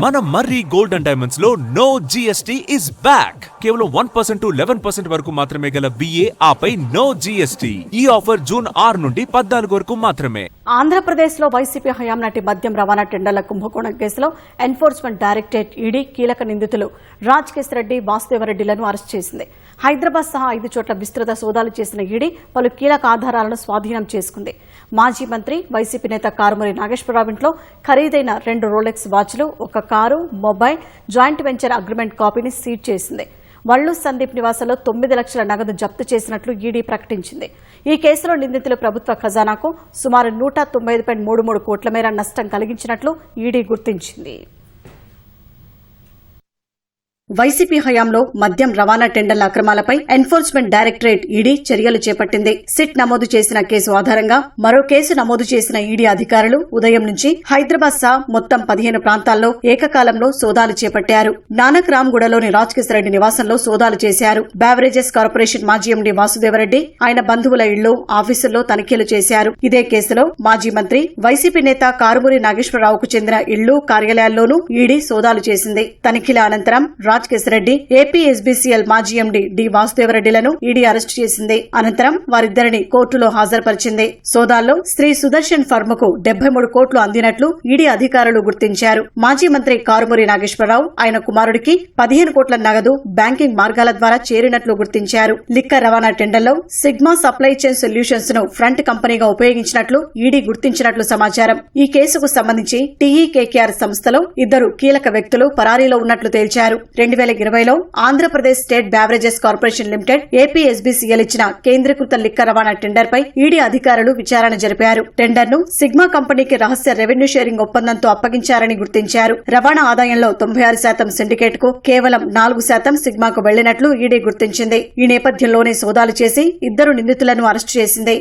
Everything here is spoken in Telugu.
మన మర్రి గోల్డ్ అండ్ డైమండ్స్ లో నో జిఎస్టీ ఇస్ బ్యాక్. కేవలం 1% to 11% వరకు మాత్రమే గల బిఏ ఆపై నో జిఎస్టీ. ఈ ఆఫర్ జూన్ 6 నుండి 14 వరకు మాత్రమే. ఆంధ్రప్రదేశ్ లో వైసీపీ హయాం నాటి మద్యం రవాణా టెండర్ల కుంభకోణం కేసులో ఎన్ఫోర్స్మెంట్ డైరెక్టరేట్ ఈడీ కీలక నిందితులు రాజ్కేశ్ రెడ్డి, వాసుదేవరెడ్డిలను అరెస్ట్ చేసింది. హైదరాబాద్ సహా 5 చోట్ల విస్తృత సోదాలు చేసిన ఈడీ పలు కీలక ఆధారాలను స్వాధీనం చేసుకుంది. మాజీ మంత్రి, వైసీపీ నేత కారుమూరి నాగేశ్వరరావు ఇంట్లో ఖరీదైన 2 రోలెక్స్ వాచ్లు, 1 car, mobile, joint venture agreement కాపీని సీజ్ చేసింది. వల్లు సందీప్ నివాసంలో 9 లక్షల నగదు జప్తు చేసినట్లు ఈడీ ప్రకటించింది. ఈ కేసులో నిందితులు ప్రభుత్వ ఖజానాకు సుమారు 195.33 కోట్ల మేర నష్టం కలిగించినట్లు ఈడీ గుర్తించింది. వైసీపీ హయాంలో మద్యం రవాణా టెండర్ల అక్రమాలపై ఎన్ఫోర్స్మెంట్ డైరెక్టరేట్ ఈడీ చర్యలు చేపట్టింది. సిట్ నమోదు చేసిన కేసు ఆధారంగా మరో కేసు నమోదు చేసిన ఈడీ అధికారులు ఉదయం నుంచి హైదరాబాద్ సహా మొత్తం 15 ప్రాంతాల్లో ఏకకాలంలో సోదాలు చేపట్టారు. నానక్ రామ్గూడలోని రాజ్కేశ్ రెడ్డి నివాసంలో సోదాలు చేశారు. బెవరేజెస్ కార్పొరేషన్ మాజీ ఎండీ వాసుదేవరెడ్డి, ఆయన బంధువుల ఇళ్లు, ఆఫీసుల్లో తనిఖీలు చేశారు. ఇదే కేసులో మాజీ మంత్రి, వైసీపీ నేత కారుమూరి నాగేశ్వరరావుకు చెందిన ఇళ్లు, కార్యాలయాల్లోనూ ఈడీ సోదాలు చేసింది. తనిఖీల అనంతరం రాజ్కేశ్ రెడ్డి, ఏపీఎస్బీసీఎల్ మాజీ ఎండీ డి వాసుదేవరెడ్డిలను ఈడీ అరెస్టు చేసింది. అనంతరం వారిద్దరిని కోర్టులో హాజరుపరిచింది. సోదాల్లో శ్రీ సుదర్శన్ ఫర్మకు 73 కోట్లు అందినట్లు ఈడీ అధికారులు గుర్తించారు. మాజీ మంత్రి కారుమూరి నాగేశ్వరరావు, ఆయన కుమారుడికి 15 కోట్ల నగదు బ్యాంకింగ్ మార్గాల ద్వారా చేరినట్లు గుర్తించారు. లిక్కర్ రవాణా టెండర్లో సిగ్మా సప్లై చైన్ సొల్యూషన్స్ ను ఫ్రంట్ కంపెనీగా ఉపయోగించినట్లు ఈడీ గుర్తించినట్లు సమాచారం. ఈ కేసుకు సంబంధించి టీఈకేకేఆర్ సంస్థలో 2 కీలక వ్యక్తులు పరారీలో ఉన్నట్లు తేల్చారు. 2020లో Andhra Pradesh state beverages corporation limited, APSBCL ఇచ్చిన కేంద్రీకృత లిక్కర్ రవాణా టెండర్పై ఈడీ అధికారులు విచారణ జరిపారు. టెండర్ను సిగ్మా కంపెనీకి రహస్య రెవెన్యూ షేరింగ్ ఒప్పందంతో అప్పగించారని గుర్తించారు. రవాణా ఆదాయంలో 96% సిండికేట్ కు, కేవలం 4% సిగ్మాకు వెళ్లినట్లు ఈడీ గుర్తించింది. ఈ నేపథ్యంలోనే సోదాలు చేసి 2 నిందితులను అరెస్టు చేసింది.